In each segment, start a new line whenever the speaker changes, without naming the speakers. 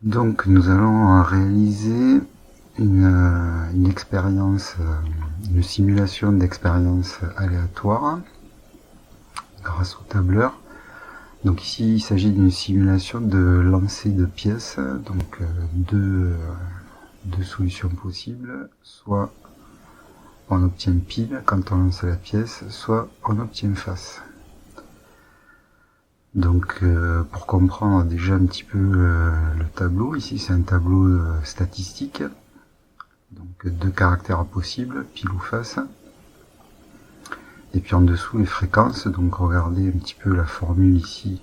Donc nous allons réaliser une expérience, une simulation d'expérience aléatoire grâce au tableur. Donc ici il s'agit d'une simulation de lancer de pièces, donc deux solutions possibles, soit on obtient pile quand on lance la pièce, soit on obtient face. Donc pour comprendre déjà un petit peu le tableau, ici c'est un tableau statistique, donc deux caractères possibles, pile ou face. Et puis en dessous les fréquences, donc regardez un petit peu la formule ici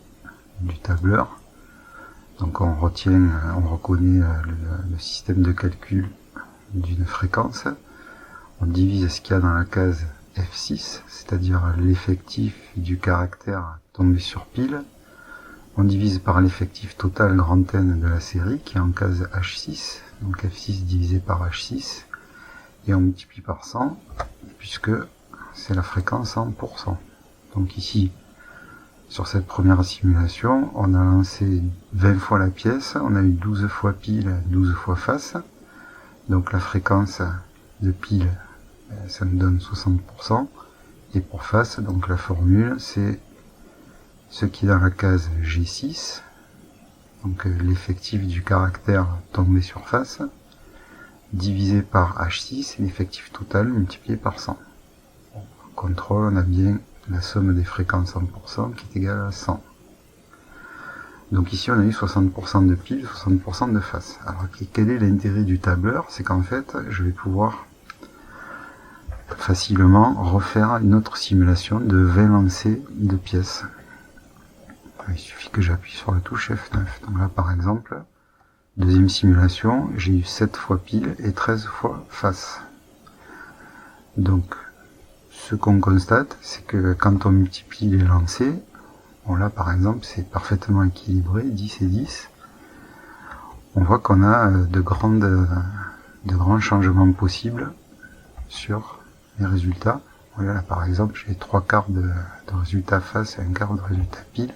du tableur. Donc on reconnaît le système de calcul d'une fréquence. On divise ce qu'il y a dans la case F6, c'est-à-dire l'effectif du caractère tombé sur pile. On divise par l'effectif total grand N de la série qui est en case H6, donc F6 divisé par H6, et on multiplie par 100 puisque c'est la fréquence en pourcent. Donc ici, sur cette première simulation, on a lancé 20 fois la pièce, on a eu 12 fois pile, 12 fois face. Donc la fréquence de pile, ça nous donne 60%. Et pour face, donc la formule, c'est ce qui est dans la case G6, donc l'effectif du caractère tombé sur face, divisé par H6, et l'effectif total multiplié par 100. Bon, par contrôle, on a bien la somme des fréquences en pourcent qui est égale à 100. Donc ici on a eu 60% de pile, 60% de face. Alors quel est l'intérêt du tableur? C'est qu'en fait je vais pouvoir facilement refaire une autre simulation de 20 lancers de pièces. Il suffit que j'appuie sur la touche F9. Donc là par exemple, deuxième simulation, j'ai eu 7 fois pile et 13 fois face. Donc ce qu'on constate, c'est que quand on multiplie les lancers, bon là par exemple c'est parfaitement équilibré, 10 et 10, on voit qu'on a de grands changements possibles sur les résultats. Voilà, là par exemple j'ai 3 quarts de résultats face et 1 quart de résultats pile.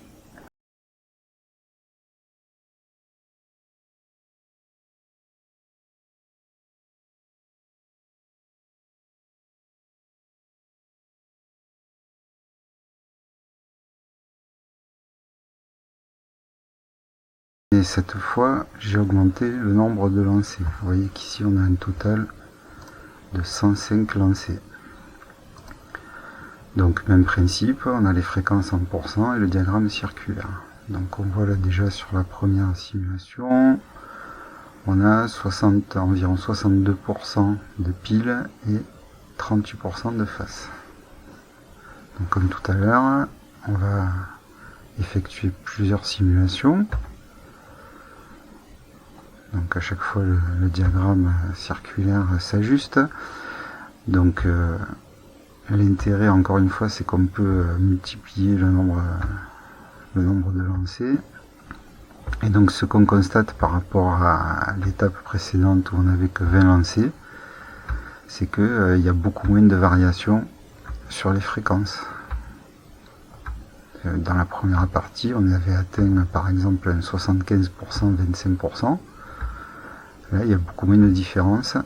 Et cette fois, j'ai augmenté le nombre de lancers. Vous voyez qu'ici, on a un total de 105 lancers. Donc, même principe, on a les fréquences en pourcent et le diagramme circulaire. Donc, on voit là déjà sur la première simulation, on a environ 62% de pile et 38% de face. Donc, comme tout à l'heure, on va effectuer plusieurs simulations. Donc à chaque fois le diagramme circulaire s'ajuste. Donc l'intérêt encore une fois c'est qu'on peut multiplier le nombre de lancers. Et donc ce qu'on constate par rapport à l'étape précédente où on n'avait que 20 lancers, c'est qu'il y a beaucoup moins de variations sur les fréquences. Dans la première partie on avait atteint par exemple un 75%, 25%. Là, il y a beaucoup moins de différence.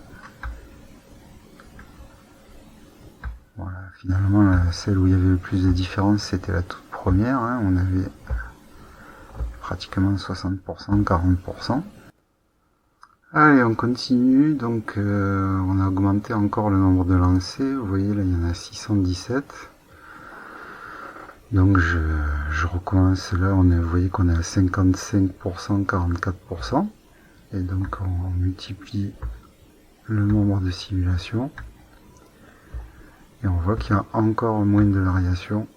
Voilà, finalement, celle où il y avait le plus de différence, c'était la toute première. Hein. On avait pratiquement 60%, 40%. Allez, on continue. Donc, on a augmenté encore le nombre de lancers. Vous voyez, là, il y en a 617. Donc, je recommence. Là, vous voyez qu'on est à 55%, 44%. Et donc on multiplie le nombre de simulations et on voit qu'il y a encore moins de variations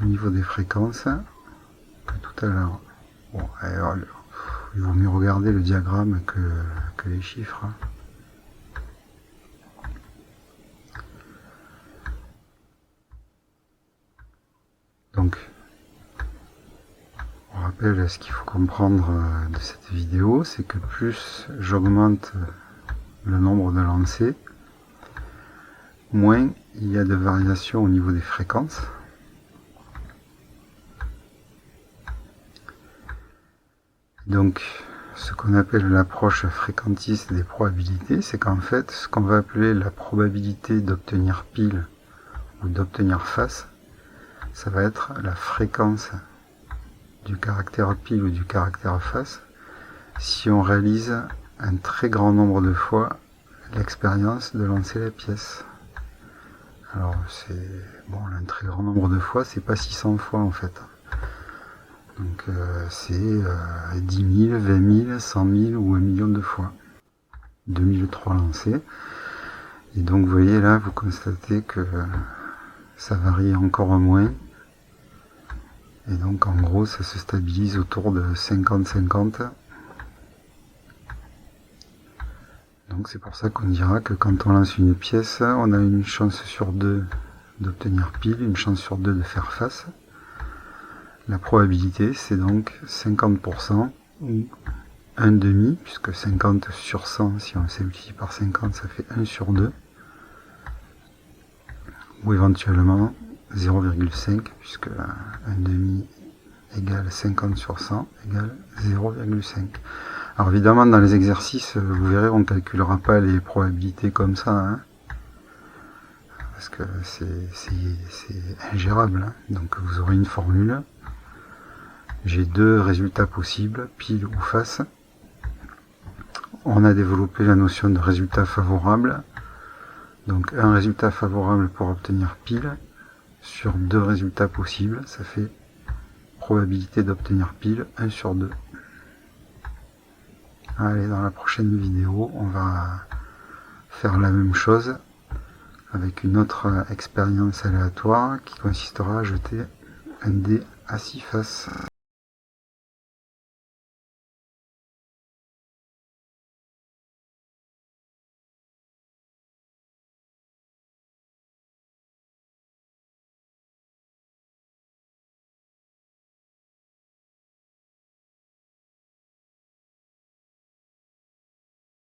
au niveau des fréquences que tout à l'heure. Bon, alors, il vaut mieux regarder le diagramme que les chiffres. Donc, on rappelle ce qu'il faut comprendre de cette vidéo, c'est que plus j'augmente le nombre de lancers, moins il y a de variations au niveau des fréquences. Donc ce qu'on appelle l'approche fréquentiste des probabilités, c'est qu'en fait, ce qu'on va appeler la probabilité d'obtenir pile ou d'obtenir face, ça va être la fréquence du caractère pile ou du caractère face si on réalise un très grand nombre de fois l'expérience de lancer la pièce. Alors c'est bon, un très grand nombre de fois, c'est pas 600 fois en fait. Donc c'est 10 000, 20 000, 100 000 ou 1 million de fois. 2003 lancés. Et donc vous voyez là, vous constatez que ça varie encore moins. Et donc en gros, ça se stabilise autour de 50-50. Donc c'est pour ça qu'on dira que quand on lance une pièce, on a une chance sur 2 d'obtenir pile, une chance sur 2 de faire face. La probabilité, c'est donc 50% ou 1,5, puisque 50 sur 100, si on simplifie par 50, ça fait 1 sur 2. Ou éventuellement 0,5, puisque 1,5 égale 50 sur 100 égale 0,5. Alors évidemment, dans les exercices, vous verrez, on ne calculera pas les probabilités comme ça, hein, parce que c'est ingérable. Hein. Donc vous aurez une formule. J'ai 2 résultats possibles, pile ou face. On a développé la notion de résultat favorable. Donc un résultat favorable pour obtenir pile sur 2 résultats possibles, ça fait probabilité d'obtenir pile 1 sur 2. Allez, dans la prochaine vidéo, on va faire la même chose avec une autre expérience aléatoire qui consistera à jeter un dé à 6 faces.